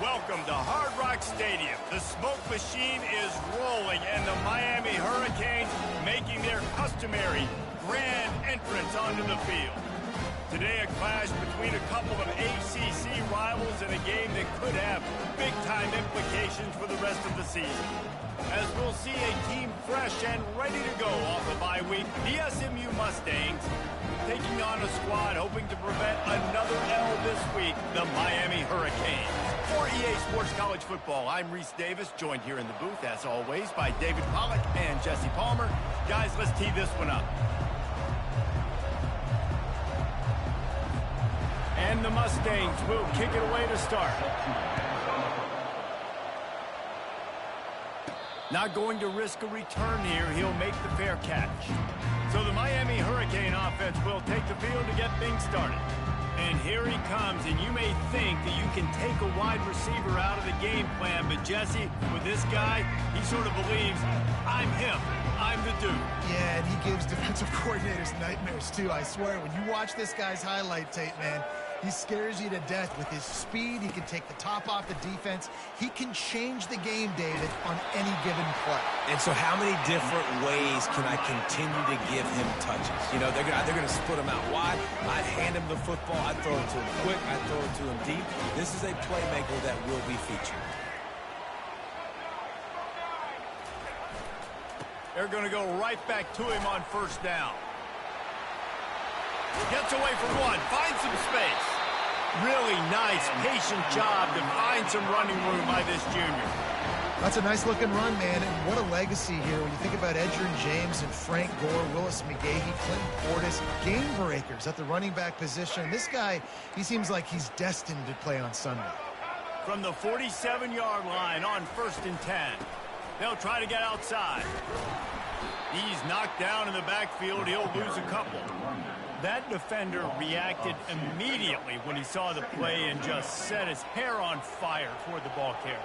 Welcome to Hard Rock Stadium. The smoke machine is rolling, and the Miami Hurricanes making their customary grand entrance onto the field. Today, a clash between a couple of ACC rivals in a game that could have big-time implications for the rest of the season. As we'll see a team fresh and ready to go off a bye week, the SMU Mustangs taking on a squad hoping to prevent another L this week, the Miami Hurricanes. For EA Sports College Football, I'm Reese Davis, joined here in the booth, as always, by David Pollack and Jesse Palmer. Guys, let's tee this one up. And the Mustangs will kick it away to start. Not going to risk a return here. He'll make the fair catch. So the Miami Hurricane offense will take the field to get things started. And here he comes, and you may think that you can take a wide receiver out of the game plan, but Jesse, with this guy, he sort of believes, I'm him, I'm the dude. Yeah, and he gives defensive coordinators nightmares too, I swear. When you watch this guy's highlight tape, man, he scares you to death with his speed. He can take the top off the defense. He can change the game, David, on any given play. And so how many different ways can I continue to give him touches? You know, they're going to split him out wide. I'd hand him the football. I'd throw it to him quick. I'd throw it to him deep. This is a playmaker that will be featured. They're going to go right back to him on first down. Gets away from one, finds some space. Really nice, patient job to find some running room by this junior. That's a nice-looking run, man, and what a legacy here. When you think about Edgerrin James and Frank Gore, Willis McGahee, Clinton Portis, game breakers at the running back position. This guy, he seems like he's destined to play on Sunday. From the 47-yard line on 1st and 10. They'll try to get outside. He's knocked down in the backfield. He'll lose a couple. That defender reacted immediately when he saw the play and just set his hair on fire toward the ball carrier.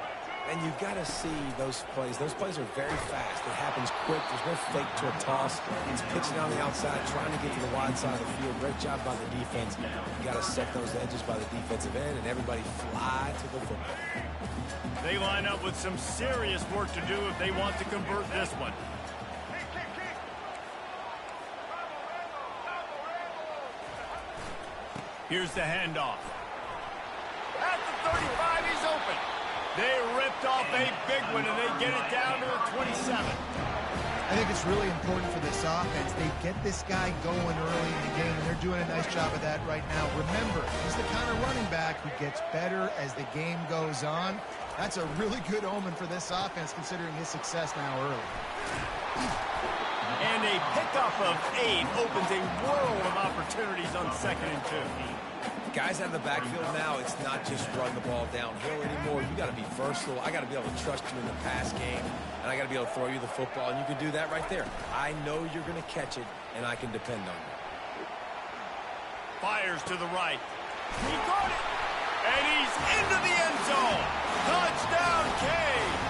And you've got to see those plays. Those plays are very fast. It happens quick. There's no fake to a toss. He's pitching on the outside, trying to get to the wide side of the field. Great job by the defense. You got to set those edges by the defensive end, and everybody fly to the football. They line up with some serious work to do if they want to convert this one. Here's the handoff. At the 35, he's open. They ripped off a big one, and they get it down to the 27. I think it's really important for this offense. They get this guy going early in the game, and they're doing a nice job of that right now. Remember, he's the kind of running back who gets better as the game goes on. That's a really good omen for this offense, considering his success now early. And a pickup of 8 opens a world of opportunities on 2nd and 2. Guys out of the backfield now, it's not just run the ball downhill anymore. You got to be versatile. I got to be able to trust you in the pass game, and I got to be able to throw you the football, and you can do that right there. I know you're going to catch it, and I can depend on you. Fires to the right. He caught it, and he's into the end zone. Touchdown, Canes.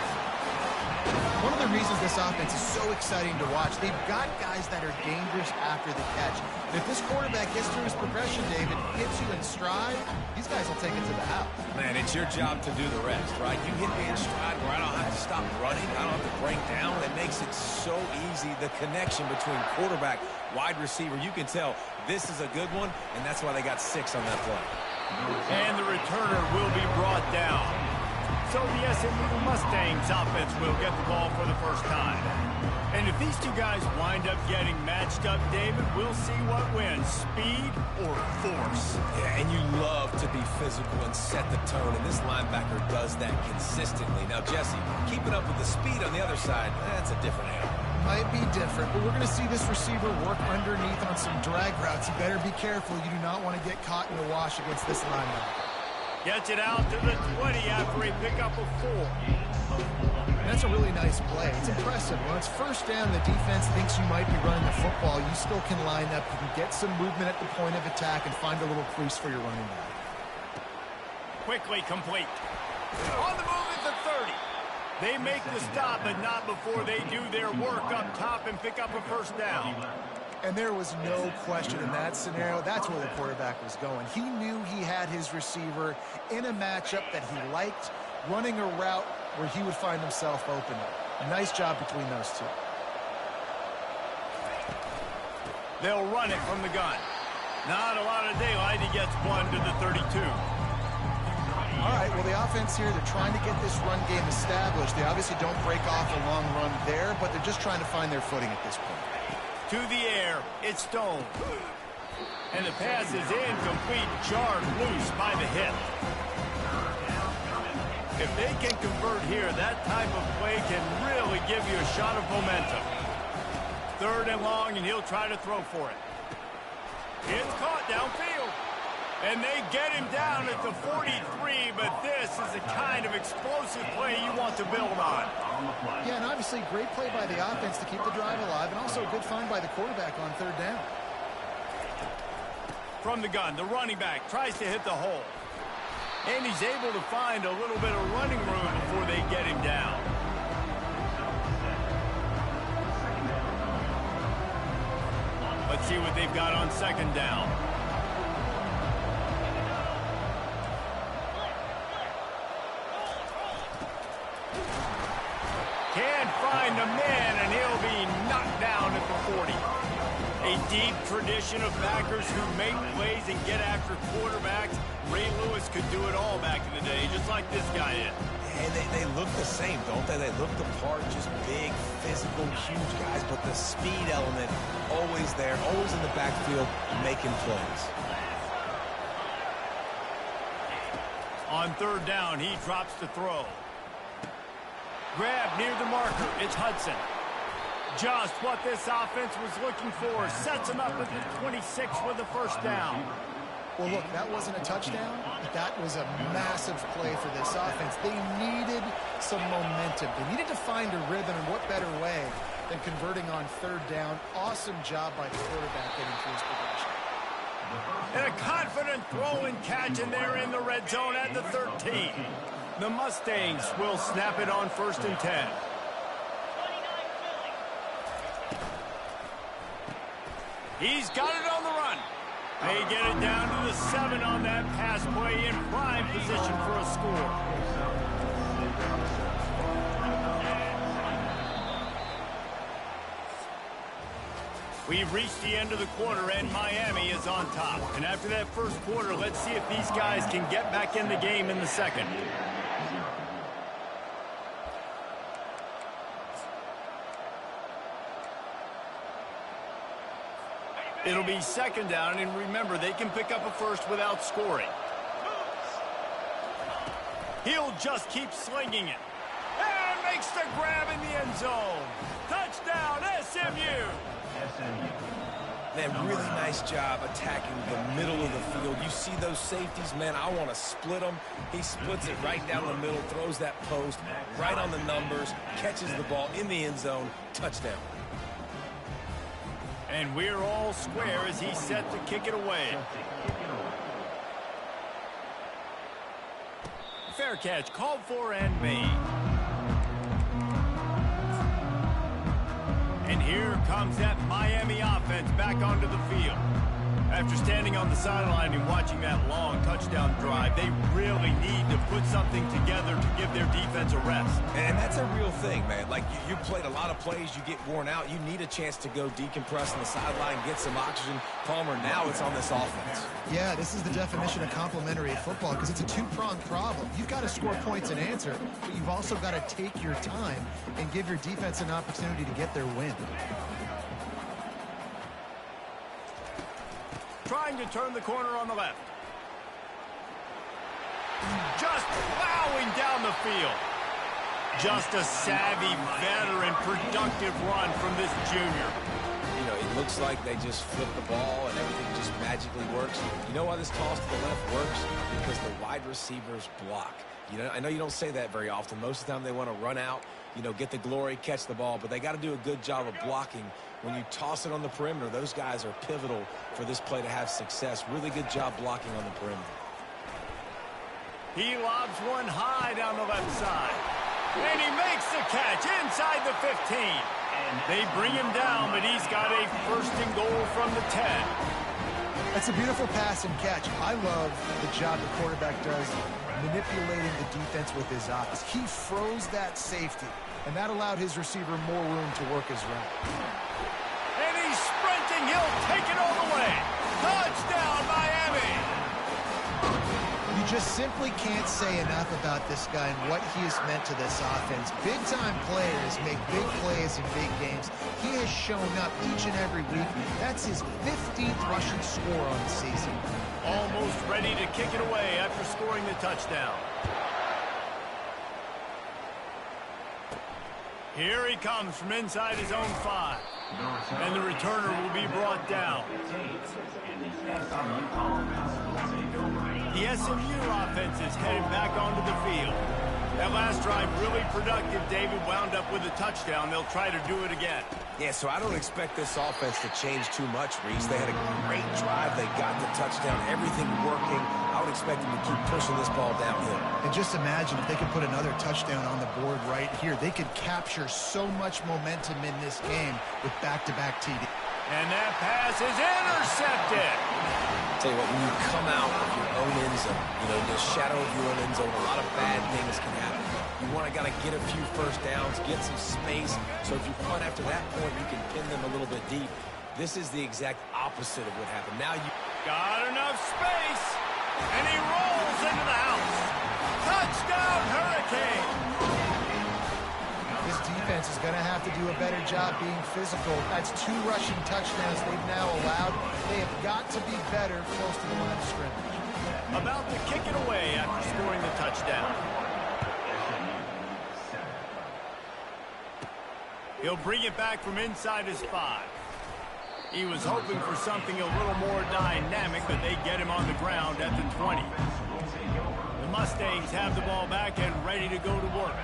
One of the reasons this offense is so exciting to watch, they've got guys that are dangerous after the catch. And if this quarterback gets through his progression, David, hits you in stride, these guys will take it to the house. Man, it's your job to do the rest, right? You hit me in stride where I don't have to stop running. I don't have to break down. It makes it so easy, the connection between quarterback, wide receiver. You can tell this is a good one, and that's why they got 6 on that play. And the returner will be brought down. So the SMU Mustangs offense will get the ball for the first time. And if these two guys wind up getting matched up, David, we'll see what wins, speed or force. Yeah, and you love to be physical and set the tone, and this linebacker does that consistently. Now, Jesse, keeping up with the speed on the other side, that's a different animal. Might be different, but we're going to see this receiver work underneath on some drag routes. You better be careful. You do not want to get caught in the wash against this linebacker. Gets it out to the 20 after a pickup of 4. And that's a really nice play. It's impressive. When it's first down, the defense thinks you might be running the football. You still can line up. You can get some movement at the point of attack and find a little crease for your running back. Quickly complete. On the move at the 30. They make the stop, but not before they do their work up top and pick up a first down. And there was no question in that scenario. That's where the quarterback was going. He knew he had his receiver in a matchup that he liked, running a route where he would find himself open. Nice job between those two. They'll run it from the gun. Not a lot of daylight. He gets one to the 32. All right, well, the offense here, they're trying to get this run game established. They obviously don't break off a long run there, but they're just trying to find their footing at this point. To the air, it's Stone. And the pass is incomplete, jarred loose by the hit. If they can convert here, that type of play can really give you a shot of momentum. 3rd and long, and he'll try to throw for it. It's caught downfield. And they get him down at the 43, but this is the kind of explosive play you want to build on. Yeah, and obviously great play by the offense to keep the drive alive, and also a good find by the quarterback on 3rd down. From the gun, the running back tries to hit the hole. And he's able to find a little bit of running room before they get him down. Let's see what they've got on 2nd down. Can't find a man, and he'll be knocked down at the 40. A deep tradition of backers who make plays and get after quarterbacks. Ray Lewis could do it all back in the day, just like this guy did. And they look the same, don't they? They look the part, just big, physical, huge guys, but the speed element always there, always in the backfield, making plays. On 3rd down, he drops to throw. Grab near the marker. It's Hudson. Just what this offense was looking for. Sets him up at the 26 with the 1st down. Well, look, that wasn't a touchdown, but that was a massive play for this offense. They needed some momentum. They needed to find a rhythm, and what better way than converting on 3rd down. Awesome job by the quarterback getting through his progression. And a confident throw and catch, and they're in the red zone at the 13. The Mustangs will snap it on 1st and 10. He's got it on the run. They get it down to the 7 on that pass play, in prime position for a score. We've reached the end of the quarter, and Miami is on top. And after that 1st quarter, let's see if these guys can get back in the game in the 2nd. It'll be 2nd down, and remember, they can pick up a 1st without scoring. He'll just keep slinging it. And makes the grab in the end zone. Touchdown, SMU! Man, really nice job attacking the middle of the field. You see those safeties, man, I want to split them. He splits it right down the middle, throws that post, right on the numbers, catches the ball in the end zone, touchdown. And we're all square as he's set to kick it away. Fair catch called for and made. And here comes that Miami offense back onto the field. After standing on the sideline and watching that long touchdown drive, they really need to put something together to give their defense a rest. And that's a real thing, man. Like, you played a lot of plays, you get worn out, you need a chance to go decompress on the sideline, get some oxygen. Palmer, now it's on this offense. Yeah, this is the definition of complementary football, because it's a two-pronged problem. You've got to score points and answer, but you've also got to take your time and give your defense an opportunity to get their win. Trying to turn the corner on the left. Just plowing down the field. Just a savvy, veteran, productive run from this junior. You know, it looks like they just flip the ball and everything just magically works. You know why this toss to the left works? Because the wide receivers block. You know, I know you don't say that very often. Most of the time they want to run out, you know, get the glory, catch the ball, but they got to do a good job of blocking. When you toss it on the perimeter, those guys are pivotal for this play to have success. Really good job blocking on the perimeter. He lobs one high down the left side. And he makes the catch inside the 15. They bring him down, but he's got a first and goal from the 10. That's a beautiful pass and catch. I love the job the quarterback does manipulating the defense with his eyes. He froze that safety, and that allowed his receiver more room to work his route. And he's sprinting. He'll take it all the way. Touchdown, Miami! You just simply can't say enough about this guy and what he has meant to this offense. Big-time players make big plays in big games. He has shown up each and every week. That's his 15th rushing score on the season. Almost ready to kick it away after scoring the touchdown. Here he comes from inside his own 5. And the returner will be brought down. The SMU offense is headed back onto the field. That last drive really productive. David wound up with a touchdown. They'll try to do it again. Yeah, so I don't expect this offense to change too much, Reese. They had a great drive. They got the touchdown. Everything working. I would expect them to keep pushing this ball downhill. And just imagine if they could put another touchdown on the board right here. They could capture so much momentum in this game with back-to-back TD. And that pass is intercepted. Tell you what, when you come out of your own end zone, the shadow of your own end zone, a lot of bad things can happen. You want to get a few first downs, get some space, so if you punt after that point, you can pin them a little bit deep. This is the exact opposite of what happened. Now you got enough space, and he rolls into the house. Touchdown, Hurricane! This defense is going to have to do a better job being physical. That's 2 rushing touchdowns they've now allowed. They have got to be better close to the line of scrimmage. About to kick it away after scoring the touchdown. He'll bring it back from inside his 5. He was hoping for something a little more dynamic, but they get him on the ground at the 20. The Mustangs have the ball back and ready to go to work.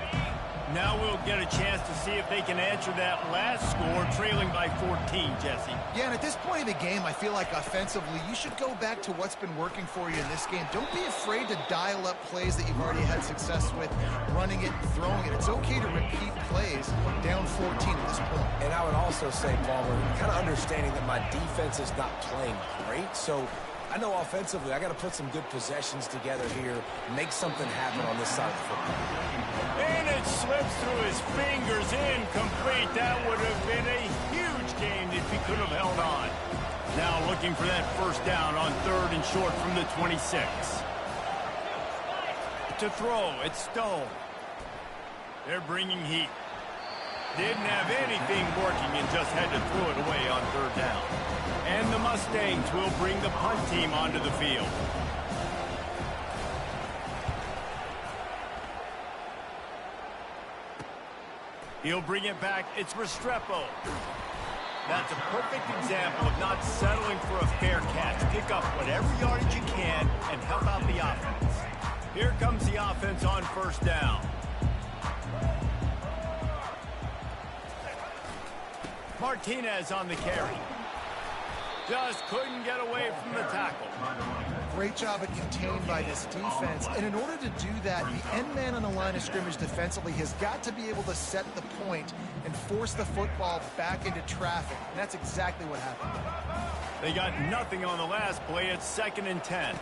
Now we'll get a chance to see if they can answer that last score, trailing by 14, Jesse. Yeah, and at this point of the game, I feel like offensively, you should go back to what's been working for you in this game. Don't be afraid to dial up plays that you've already had success with, running it and throwing it. It's okay to repeat plays down 14 at this point. And I would also say, Palmer, kind of understanding that my defense is not playing great, so I know offensively I got to put some good possessions together here, make something happen on this side of the football. And it slips through his fingers, incomplete. That would have been a huge gain if he could have held on. Now looking for that first down on 3rd and short from the 26. To throw, it's Stone. They're bringing heat. Didn't have anything working and just had to throw it away on 3rd down. And the Mustangs will bring the punt team onto the field. He'll bring it back. It's Restrepo. That's a perfect example of not settling for a fair catch. Pick up whatever yardage you can and help out the offense. Here comes the offense on 1st down. Martinez on the carry. Just couldn't get away from the tackle. Great job at contained by this defense. And in order to do that, the end man on the line of scrimmage defensively has got to be able to set the point and force the football back into traffic. And that's exactly what happened. They got nothing on the last play. It's 2nd and 10.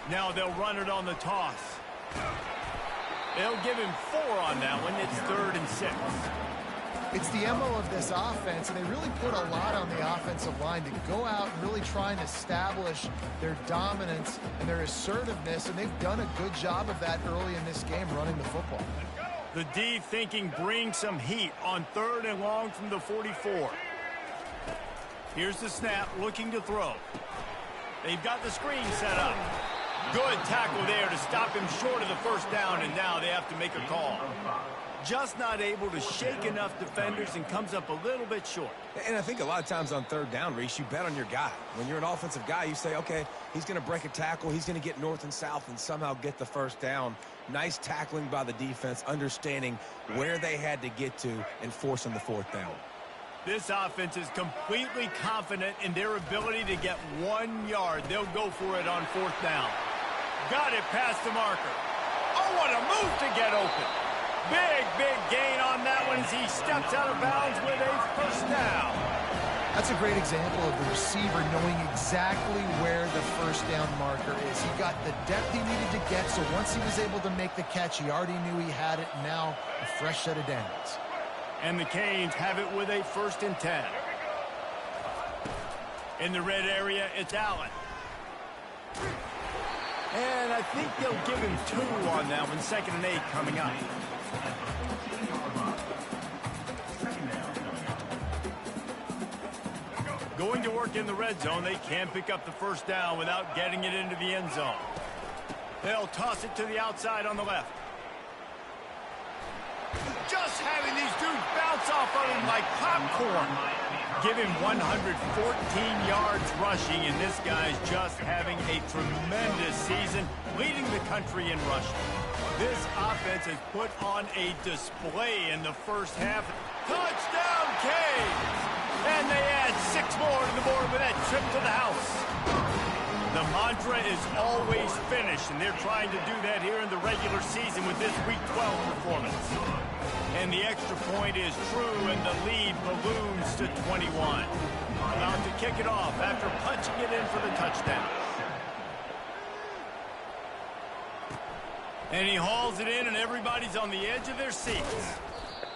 Now they'll run it on the toss. They'll give him 4 on that one. It's 3rd and 6. It's the MO of this offense, and they really put a lot on the offensive line to go out and really try and establish their dominance and their assertiveness, and they've done a good job of that early in this game running the football. The D thinking bring some heat on 3rd and long from the 44. Here's the snap, looking to throw. They've got the screen set up. Good tackle there to stop him short of the first down, and now they have to make a call. Just not able to shake enough defenders and comes up a little bit short. And I think a lot of times on 3rd down, Reese, you bet on your guy. When you're an offensive guy, you say, okay, he's going to break a tackle, he's going to get north and south and somehow get the first down. Nice tackling by the defense, understanding where they had to get to and forcing the 4th down. This offense is completely confident in their ability to get 1 yard. They'll go for it on 4th down. Got it past the marker. Oh, what a move to get open. Big gain on that one as he steps out of bounds with a first down. That's a great example of the receiver knowing exactly where the first down marker is. He got the depth he needed to get, so once he was able to make the catch, he already knew he had it. Now a fresh set of downs. And the Canes have it with a 1st and 10. In the red area, it's Allen. And I think they'll give him 2 on that one. 2nd and 8 coming up. Going to work in the red zone. They can't pick up the first down without getting it into the end zone. They'll toss it to the outside on the left. Just having these dudes bounce off of him like popcorn. Give him 114 yards rushing, and this guy's just having a tremendous season, leading the country in rushing. This offense has put on a display in the first half. Touchdown, Canes! And they add 6 more to the board with that trip to the house. The mantra is always finish, and they're trying to do that here in the regular season with this Week 12 performance. And the extra point is true, and the lead balloons to 21. About to kick it off after punching it in for the touchdown. And he hauls it in, and everybody's on the edge of their seats.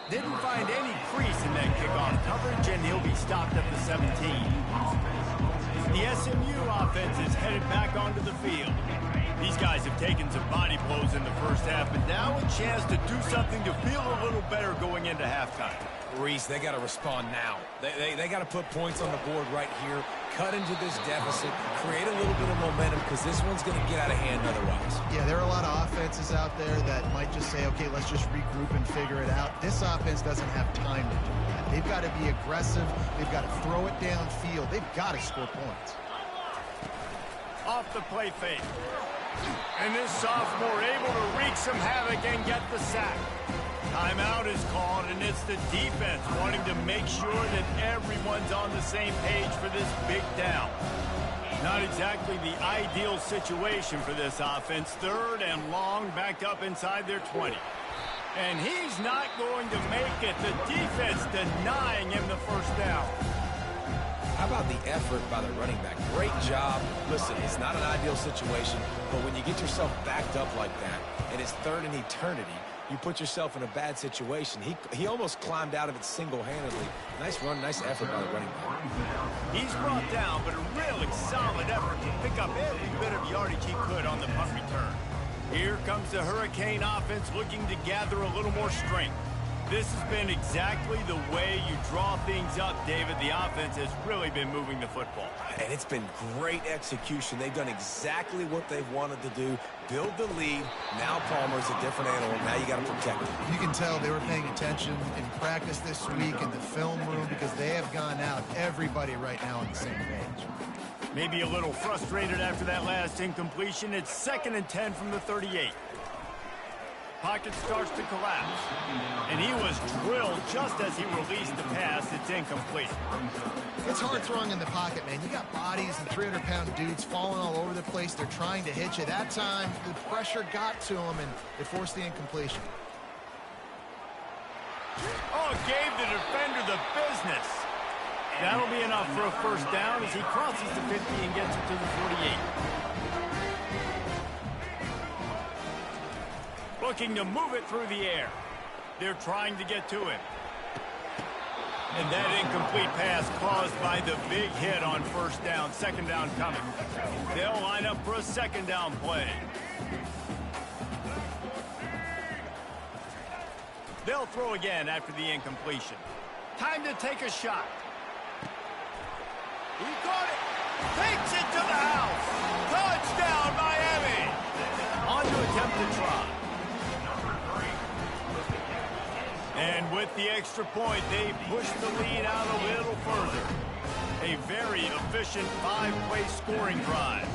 Didn't find any crease in that kickoff coverage, and he'll be stopped at the 17. The SMU offense is headed back onto the field. These guys have taken some body blows in the first half, but now a chance to do something to feel a little better going into halftime. Reese, they got to respond now. They got to put points on the board right here, cut into this deficit, create a little bit of momentum, because this one's going to get out of hand otherwise. Yeah, there are a lot of offenses out there that might just say, okay, let's just regroup and figure it out. This offense doesn't have time to do that. They've got to be aggressive. They've got to throw it downfield. They've got to score points. Off the play fake. And this sophomore able to wreak some havoc and get the sack. Timeout is called, and it's the defense wanting to make sure that everyone's on the same page for this big down. Not exactly the ideal situation for this offense. 3rd and long, backed up inside their 20. And he's not going to make it. The defense denying him the first down. How about the effort by the running back? Great job. Listen, it's not an ideal situation, but when you get yourself backed up like that, and it's 3rd and eternity, you put yourself in a bad situation. He almost climbed out of it single-handedly. Nice run, nice effort by the running back. He's brought down, but a really solid effort to pick up every bit of yardage he could on the punt return. Here comes the Hurricane offense looking to gather a little more strength. This has been exactly the way you draw things up, David. The offense has really been moving the football. And it's been great execution. They've done exactly what they've wanted to do. Build the lead. Now Palmer's a different animal. Now you got to protect him. You can tell they were paying attention in practice this week in the film room because they have gone out. Everybody right now on the same page. Maybe a little frustrated after that last incompletion. It's 2nd and 10 from the 38. Pocket starts to collapse. And he was drilled just as he released the pass. It's incomplete. It's hard throwing in the pocket, man. You got bodies and 300-pound dudes falling all over the place. They're trying to hit you. That time, the pressure got to him, and it forced the incompletion. Oh, gave the defender the business. That'll be enough for a first down as he crosses the 50 and gets it to the 48. Looking to move it through the air. They're trying to get to him. And that incomplete pass caused by the big hit on first down. 2nd down coming. They'll line up for a 2nd down play. They'll throw again after the incompletion. Time to take a shot. He caught it. Takes it to the house. Touchdown, Miami. On to attempt to try. And with the extra point, they push the lead out a little further. A very efficient 5-play scoring drive.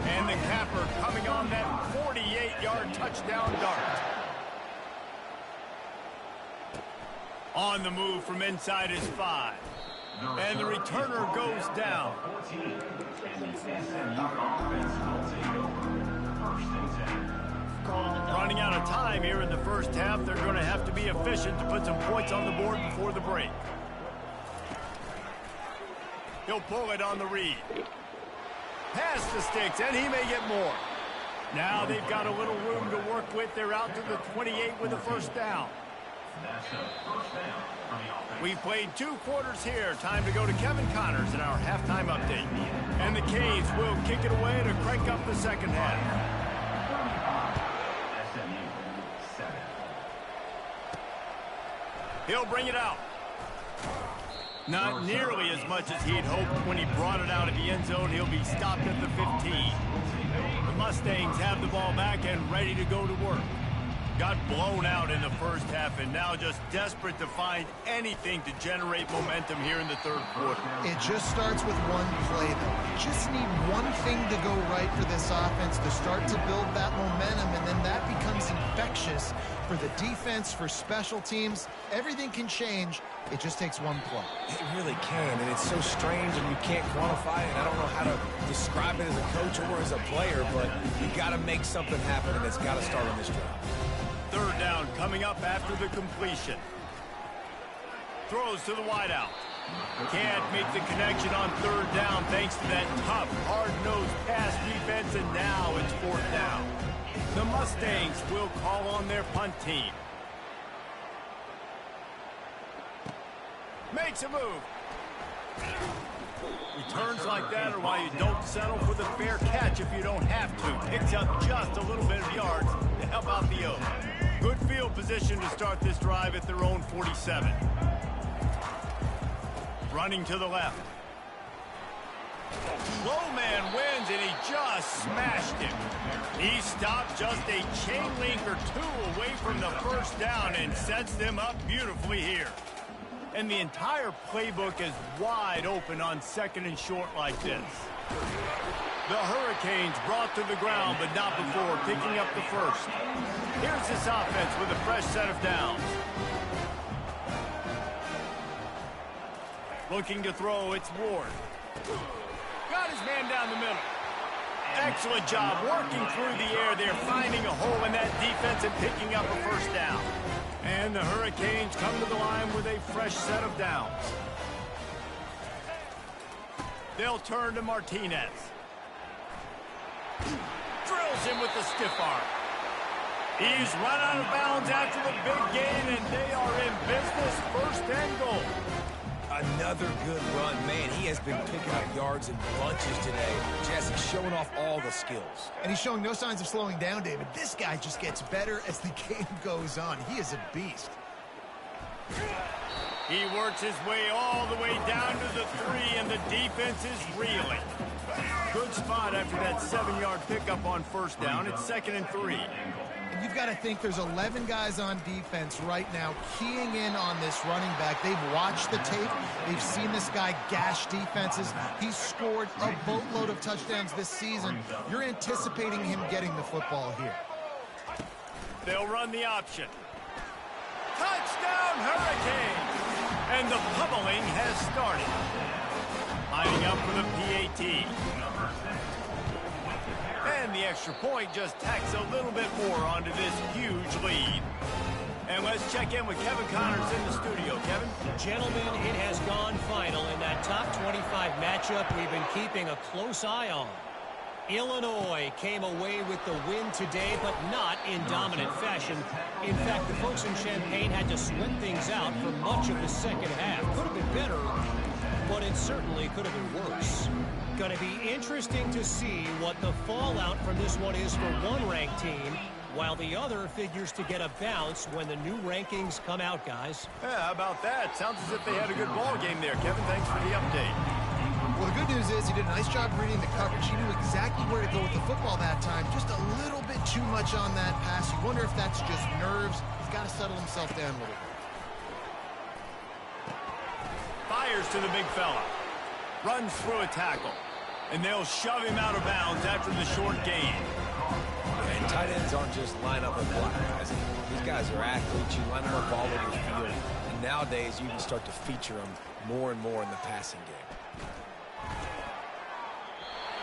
And the capper coming on that 48-yard touchdown dart. On the move from inside his 5. And the returner goes down. Running out of time here in the first half, they're going to have to be efficient to put some points on the board before the break. He'll pull it on the read. Pass the sticks, and he may get more. Now they've got a little room to work with. They're out to the 28 with a first down. We've played 2 quarters here. Time to go to Kevin Connors in our halftime update. And the Canes will kick it away to crank up the second half. He'll bring it out. Not nearly as much as he'd hoped when he brought it out of the end zone. He'll be stopped at the 15. The Mustangs have the ball back and ready to go to work. Got blown out in the first half and now just desperate to find anything to generate momentum here in the third quarter. It just starts with one play, though. You just need one thing to go right for this offense to start to build that momentum, and then that becomes infectious for the defense, for special teams. Everything can change. It just takes one play. It really can, and it's so strange, and you can't quantify it. I don't know how to describe it as a coach or as a player, but you got to make something happen, and it's got to start on this drive. Third down coming up after the completion. Throws to the wideout. Can't make the connection on third down thanks to that tough, hard-nosed pass defense, and now it's fourth down. The Mustangs will call on their punt team. Makes a move. Returns like that are why you don't settle for the fair catch if you don't have to. Picks up just a little bit of yards to help out the O's. Good field position to start this drive at their own 47. Running to the left. Low man wins, and he just smashed him. He stopped just a chain link or 2 away from the first down and sets them up beautifully here. And the entire playbook is wide open on second and short like this. The Hurricanes brought to the ground, but not before picking up the first. Here's this offense with a fresh set of downs. Looking to throw, it's Ward. Got his man down the middle. Excellent job working through the air there, finding a hole in that defense and picking up a first down. And the Hurricanes come to the line with a fresh set of downs. They'll turn to Martinez. Drills him with the stiff arm. He's run out of bounds after the big gain, and they are in business, first and goal. Another good run. Man, he has been picking up yards in bunches today. Jesse showing off all the skills. And he's showing no signs of slowing down, David. This guy just gets better as the game goes on. He is a beast. He works his way all the way down to the 3, and the defense is reeling. Good spot after that 7-yard pickup on first down. It's 2nd and 3. And you've got to think there's 11 guys on defense right now keying in on this running back. They've watched the tape. They've seen this guy gash defenses. He's scored a boatload of touchdowns this season. You're anticipating him getting the football here. They'll run the option. Touchdown, Hurricanes! And the pummeling has started. Lining up for the PAT. And the extra point just tacks a little bit more onto this huge lead. And let's check in with Kevin Connors in the studio. Kevin? Gentlemen, it has gone final in that top 25 matchup we've been keeping a close eye on. Illinois came away with the win today, but not in dominant fashion. In fact, the folks in Champaign had to sweat things out for much of the second half. Could have been better, but it certainly could have been worse. Going to be interesting to see what the fallout from this one is for one ranked team, while the other figures to get a bounce when the new rankings come out, guys. Yeah, how about that? Sounds as if they had a good ball game there. Kevin, thanks for the update. Well, the good news is he did a nice job reading the coverage. He knew exactly where to go with the football that time. Just a little bit too much on that pass. You wonder if that's just nerves. He's got to settle himself down a little bit. Fires to the big fella. Runs through a tackle. And they'll shove him out of bounds after the short gain. And tight ends aren't just line up and block guys. These guys are athletes. You line them up all over the field. And nowadays, you can start to feature them more and more in the passing game.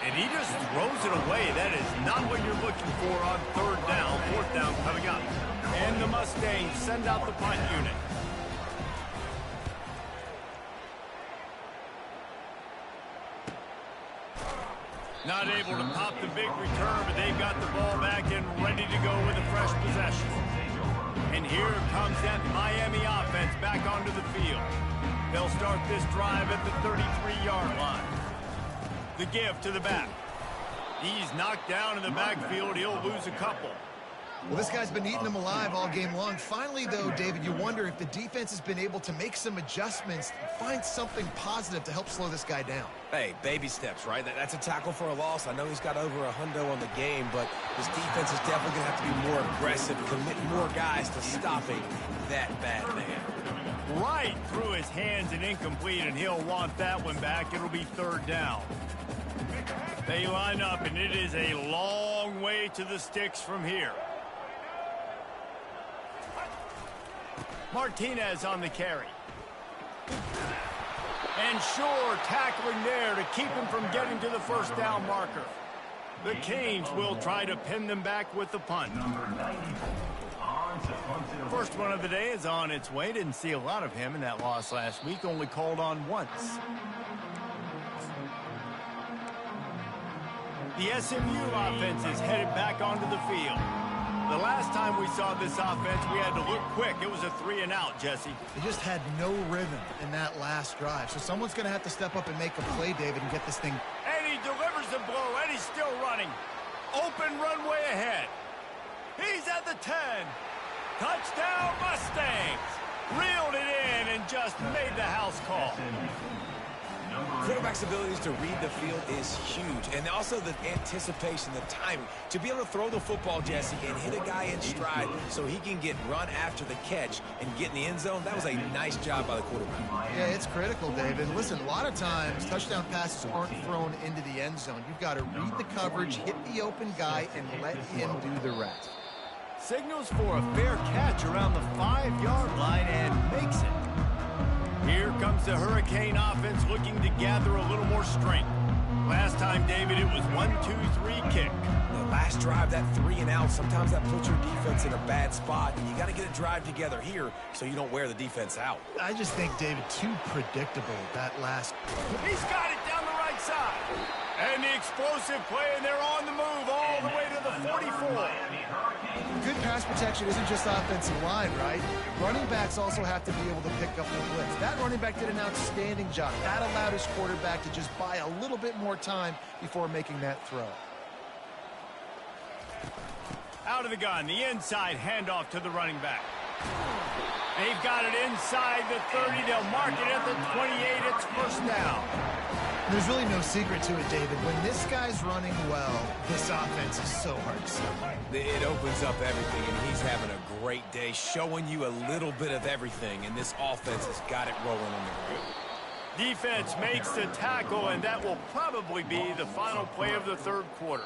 And he just throws it away. That is not what you're looking for on third down. Fourth down coming up. And the Mustangs send out the punt unit. Not able to pop the big return, but they've got the ball back and ready to go with a fresh possession. And here comes that Miami offense back onto the field. They'll start this drive at the 33-yard line. The give to the back. He's knocked down in the backfield. He'll lose a couple. Well, this guy's been eating them alive all game long. Finally, though, David, you wonder if the defense has been able to make some adjustments, find something positive to help slow this guy down. Hey, baby steps, right? That's a tackle for a loss. I know he's got over a hundo on the game, but this defense is definitely going to have to be more aggressive, commit more guys to stopping that bad man. Right through his hands and incomplete, and he'll want that one back. It'll be third down. They line up, and it is a long way to the sticks from here. Martinez on the carry. And Shore tackling there to keep him from getting to the first down marker. The Canes will try to pin them back with the punt. First one of the day is on its way. Didn't see a lot of him in that loss last week. Only called on once. The SMU offense is headed back onto the field. The last time we saw this offense, we had to look quick. It was a 3-and-out, Jesse. They just had no rhythm in that last drive. So someone's going to have to step up and make a play, David, and get this thing. And he delivers the blow, and he's still running. Open runway ahead. He's at the 10. Touchdown, Mustangs. Reeled it in and just made the house call. Quarterback's abilities to read the field is huge, and also the anticipation, the timing. To be able to throw the football, Jesse, and hit a guy in stride so he can get run after the catch and get in the end zone, that was a nice job by the quarterback. Yeah, it's critical, David. Listen, a lot of times touchdown passes aren't thrown into the end zone. You've got to read the coverage, hit the open guy, and let him do the rest. Signals for a fair catch around the 5-yard line and makes it. Here comes the Hurricane offense looking to gather a little more strength. Last time, David, it was 1-2-3 kick. The last drive, that 3-and-out, sometimes that puts your defense in a bad spot. And you got to get a drive together here so you don't wear the defense out. I just think, David, too predictable, that last. He's got it down the right side. And the explosive play, and they're on the move all the way to the 44. Good pass protection isn't just offensive line, right? Running backs also have to be able to pick up the blitz. That running back did an outstanding job. That allowed his quarterback to just buy a little bit more time before making that throw. Out of the gun, the inside handoff to the running back. They've got it inside the 30. They'll mark it at the 28. It's first down. There's really no secret to it, David. When this guy's running well, this offense is so hard to stop. It opens up everything, and he's having a great day, showing you a little bit of everything, and this offense has got it rolling on the ground. Defense makes the tackle, and that will probably be the final play of the third quarter.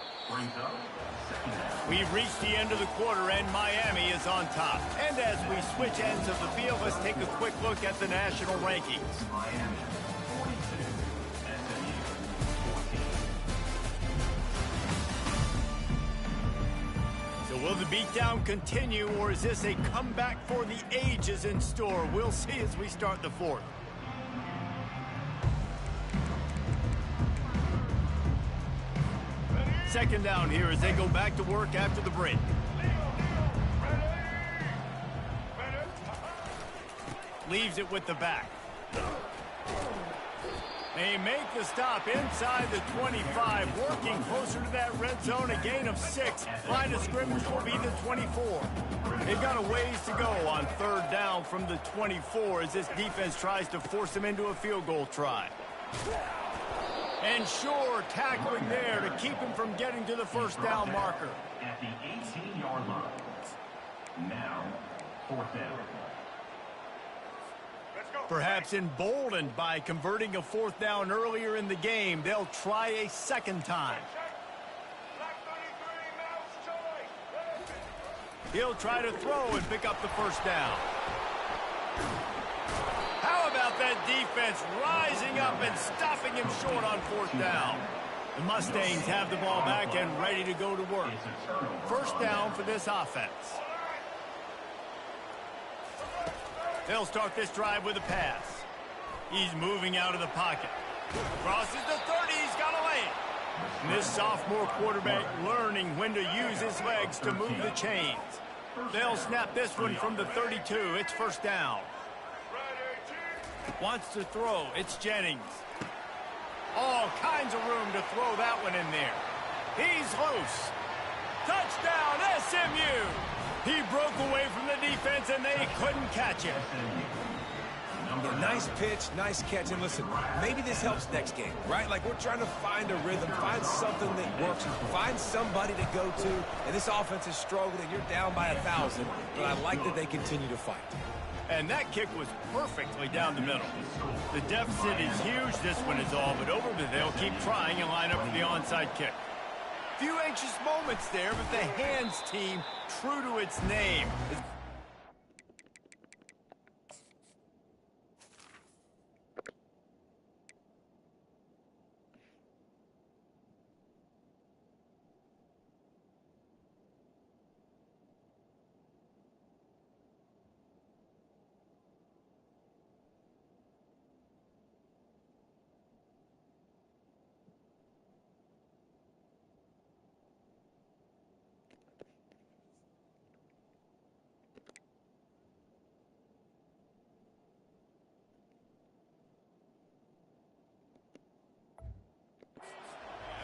We've reached the end of the quarter, and Miami is on top. And as we switch ends of the field, let's take a quick look at the national rankings. So will the beatdown continue, or is this a comeback for the ages in store? We'll see as we start the fourth. Second down here as they go back to work after the break. Leaves it with the back. They make the stop inside the 25, working closer to that red zone, a gain of 6. Line of scrimmage will be the 24. They've got a ways to go on third down from the 24 as this defense tries to force them into a field goal try. And Shore tackling there to keep him from getting to the first down marker. At the 18-yard line. Now, fourth down. Perhaps emboldened by converting a fourth down earlier in the game, they'll try a second time. He'll try to throw and pick up the first down. How about that defense rising up and stopping him short on fourth down? The Mustangs have the ball back and ready to go to work. First down for this offense. They'll start this drive with a pass. He's moving out of the pocket. Crosses the 30. He's got a lane. And this sophomore quarterback learning when to use his legs to move the chains. They'll snap this one from the 32. It's first down. Wants to throw. It's Jennings. All kinds of room to throw that one in there. He's loose. Touchdown, SMU. He broke away from the defense, and they couldn't catch him. Yeah, nice pitch, nice catch. And listen, maybe this helps next game, right? Like, we're trying to find a rhythm, find something that works, find somebody to go to. And this offense is struggling. You're down by 1,000, but I like that they continue to fight. And that kick was perfectly down the middle. The deficit is huge. This one is all but over, but they'll keep trying and line up for the onside kick. Few anxious moments there, but the hands team, true to its name.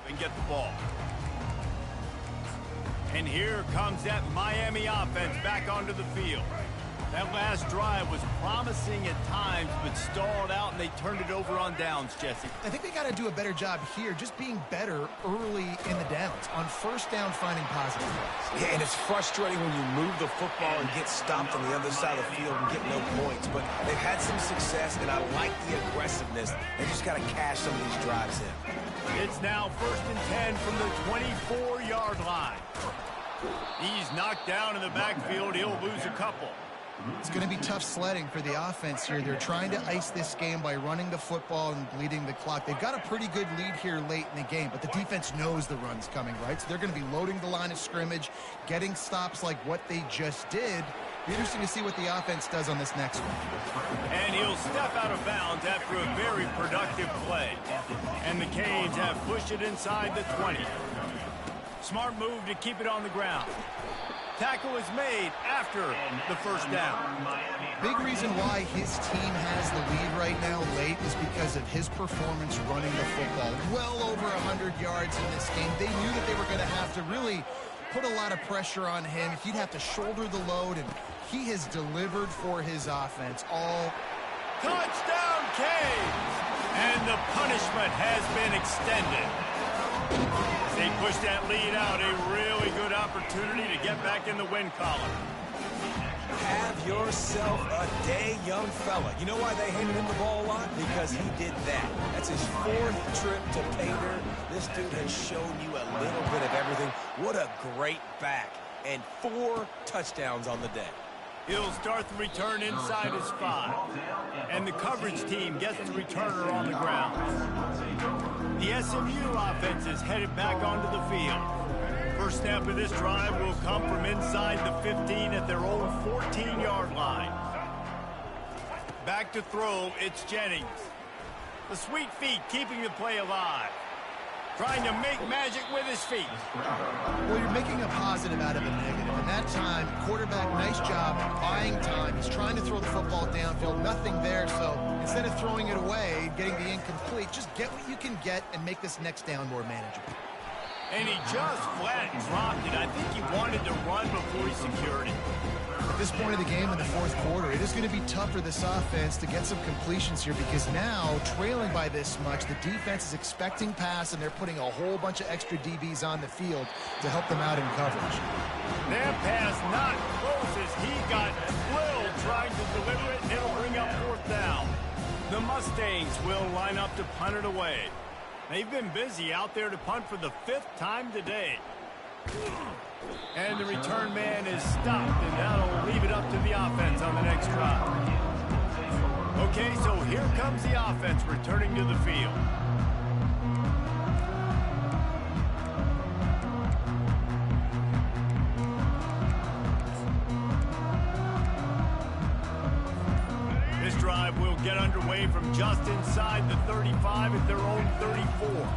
And get the ball. And here comes that Miami offense back onto the field. That last drive was promising at times, but stalled out, and they turned it over on downs, Jesse. I think they got to do a better job here, just being better early in the downs. On first down, finding positive plays. Yeah, and it's frustrating when you move the football and get stopped on the other side of the field and get no points. But they've had some success, and I like the aggressiveness. They just got to cash some of these drives in. It's now 1st and 10 from the 24-yard line. He's knocked down in the backfield. He'll lose a couple. It's going to be tough sledding for the offense here. They're trying to ice this game by running the football and bleeding the clock. They've got a pretty good lead here late in the game, but the defense knows the run's coming, right? So they're going to be loading the line of scrimmage, getting stops like what they just did. Be interesting to see what the offense does on this next one. And he'll step out of bounds after a very productive play. And the Canes have pushed it inside the 20. Smart move to keep it on the ground. Tackle is made after the first down. Big reason why his team has the lead right now late is because of his performance running the football. Well over 100 yards in this game. They knew that they were going to have to really put a lot of pressure on him. He'd have to shoulder the load, and he has delivered for his offense all. Touchdown, Canes! And the punishment has been extended. They push that lead out, a really good opportunity to get back in the win column. Have yourself a day, young fella. You know why they handed him the ball a lot? Because he did that. That's his 4th trip to Painter. This dude has shown you a little bit of everything. What a great back. And 4 touchdowns on the day. He'll start the return inside his 5. And the coverage team gets the returner on the ground. The SMU offense is headed back onto the field. First snap of this drive will come from inside the 15 at their own 14-yard line. Back to throw, it's Jennings. The sweet feet keeping the play alive. Trying to make magic with his feet. Well, you're making a positive out of a negative. And that time, quarterback, nice job buying time. He's trying to throw the football downfield. Nothing there, so instead of throwing it away, getting the incomplete, just get what you can get and make this next down more manageable. And he just flat dropped it. I think he wanted to run before he secured it. At this point of the game in the 4th quarter, it is going to be tough for this offense to get some completions here because now, trailing by this much, the defense is expecting pass, and they're putting a whole bunch of extra DBs on the field to help them out in coverage. That pass not close as he got thrilled trying to deliver it, and it'll bring up 4th down. The Mustangs will line up to punt it away. They've been busy out there to punt for the 5th time today. And the return man is stopped, and that'll leave it up to the offense on the next drive. Okay, so here comes the offense returning to the field. get underway from just inside the 35 at their own 34.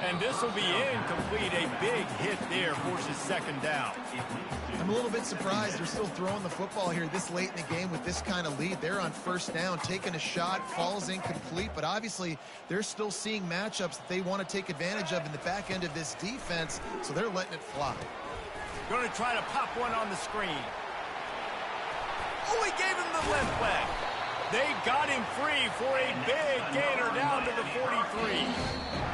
And this will be incomplete. A big hit there forces second down. I'm a little bit surprised they're still throwing the football here this late in the game with this kind of lead. They're on first down, taking a shot, falls incomplete, but obviously they're still seeing matchups that they want to take advantage of in the back end of this defense, so they're letting it fly. Going to try to pop one on the screen. Oh, he gave him the left leg. They got him free for a big gainer down to the 43.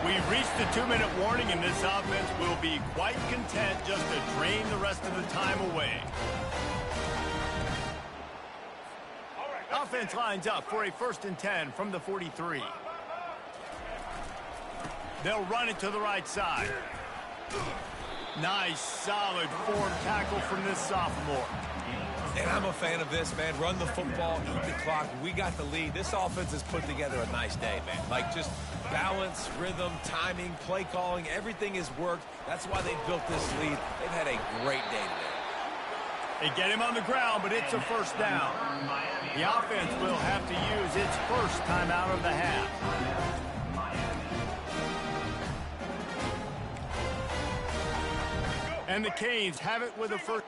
We've reached the 2-minute warning, and this offense will be quite content just to drain the rest of the time away. Offense lines up for a 1st and 10 from the 43. They'll run it to the right side. Nice, solid form tackle from this sophomore. And I'm a fan of this, man. Run the football, eat the clock. We got the lead. This offense has put together a nice day, man. Like, just balance, rhythm, timing, play calling, everything has worked. That's why they built this lead. They've had a great day today. They get him on the ground, but it's a 1st down. The offense will have to use its first timeout of the half. And the Canes have it with a first.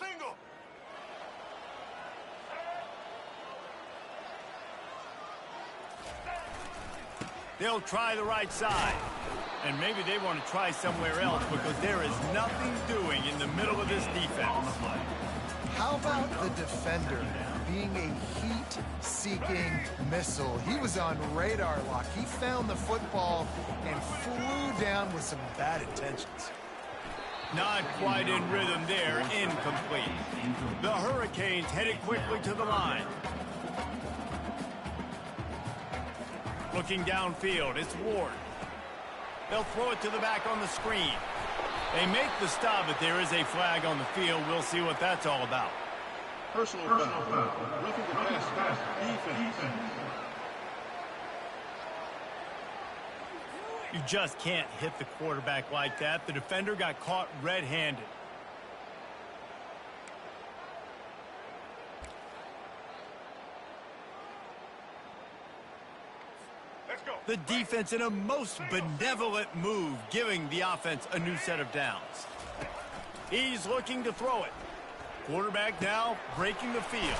Single. They'll try the right side. And maybe they want to try somewhere else because there is nothing doing in the middle of this defense. How about the defender being a heat-seeking missile? He was on radar lock. He found the football and flew down with some bad intentions. Not quite in rhythm there, incomplete. The Hurricanes headed quickly to the line. Looking downfield, it's Ward. They'll throw it to the back on the screen. They make the stop, but there is a flag on the field. We'll see what that's all about. Personal foul. Roughing the pass. Defense. You just can't hit the quarterback like that. The defender got caught red-handed. Let's go. The defense in a most benevolent move, giving the offense a new set of downs. He's looking to throw it. Quarterback now breaking the field.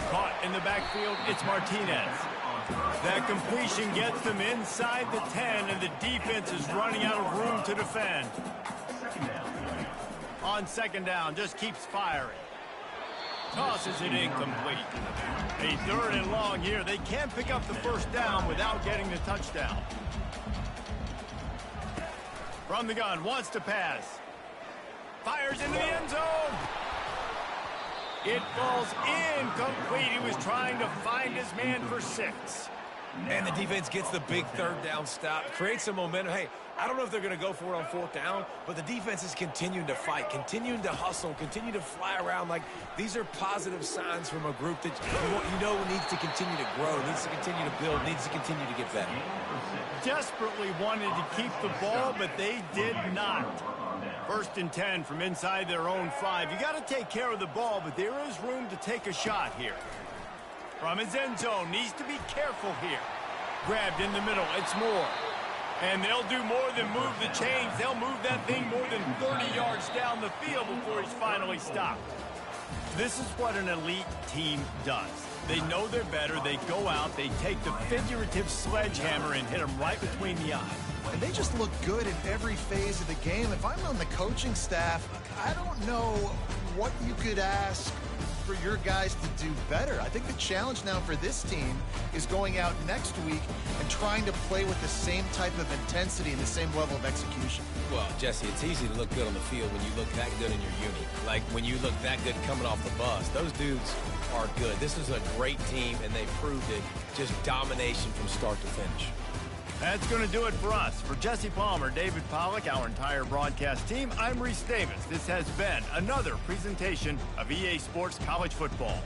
Caught in the backfield, it's Martinez. That completion gets them inside the 10, and the defense is running out of room to defend. On second down, just keeps firing. Tosses it incomplete. A 3rd and long here. They can't pick up the first down without getting the touchdown. From the gun, wants to pass. Fires into the end zone. It falls incomplete. He was trying to find his man for 6. And the defense gets the big 3rd down stop, creates some momentum. Hey, I don't know if they're going to go for it on 4th down, but the defense is continuing to fight, continuing to hustle, continue to fly around. Like, these are positive signs from a group that you know needs to continue to grow, needs to continue to build, needs to continue to get better. Desperately wanted to keep the ball, but they did not. 1st and 10 from inside their own 5. You got to take care of the ball, but there is room to take a shot here. From his end zone, needs to be careful here. Grabbed in the middle, it's Moore. And they'll do more than move the chains. They'll move that thing more than 30 yards down the field before he's finally stopped. This is what an elite team does. They know they're better. They go out, they take the figurative sledgehammer and hit them right between the eyes. And they just look good in every phase of the game. If I'm on the coaching staff, I don't know what you could ask for your guys to do better. I think the challenge now for this team is going out next week and trying to play with the same type of intensity and the same level of execution. Well, Jesse, it's easy to look good on the field when you look that good in your uni. Like, when you look that good coming off the bus. Those dudes are good. This is a great team, and they proved it. Just domination from start to finish. That's going to do it for us. For Jesse Palmer, David Pollack, our entire broadcast team, I'm Reese Davis. This has been another presentation of EA Sports College Football.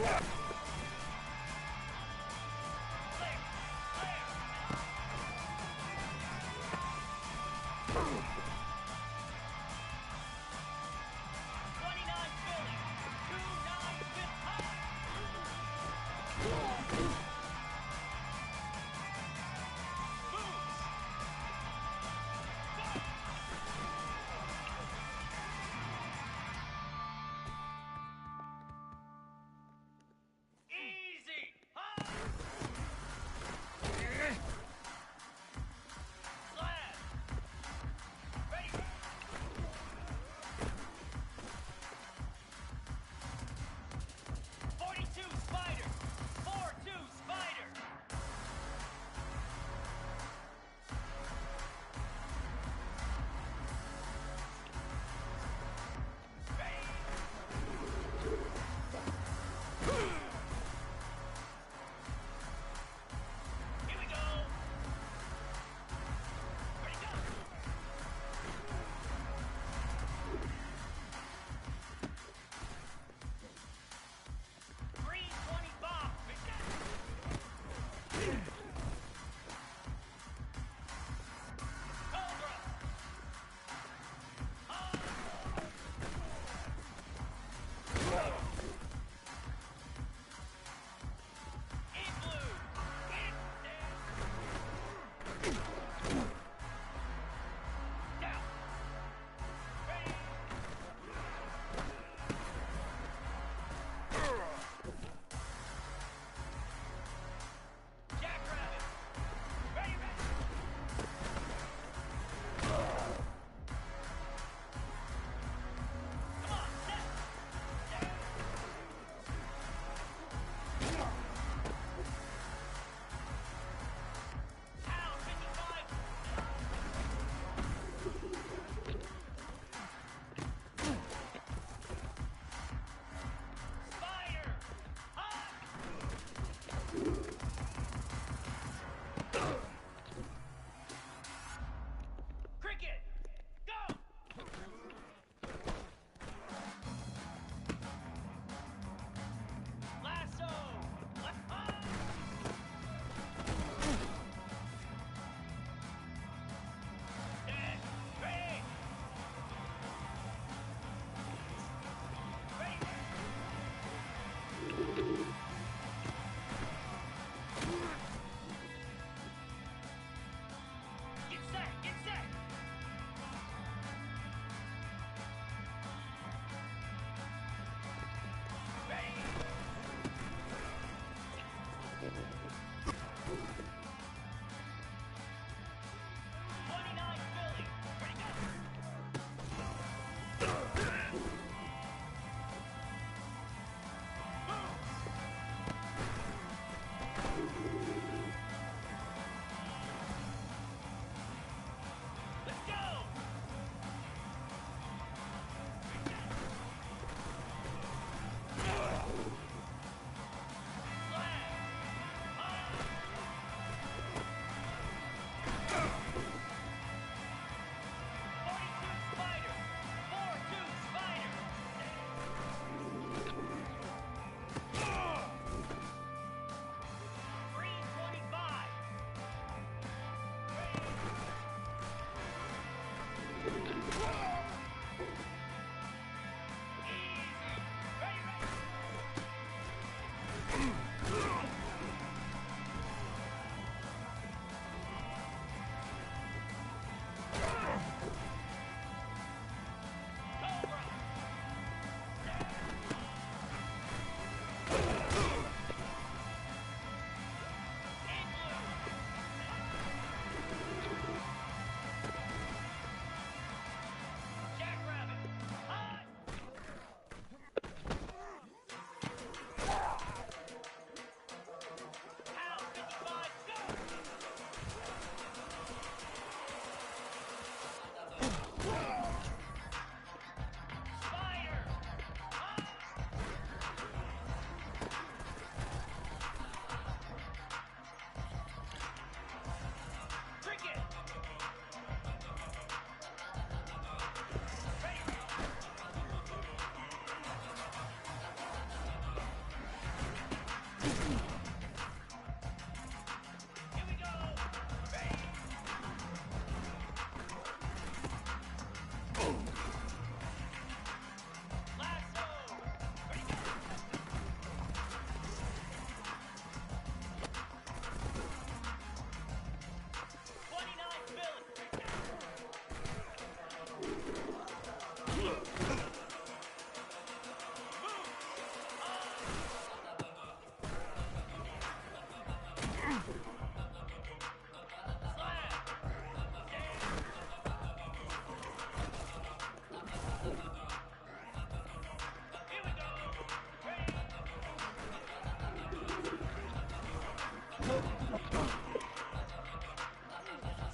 it.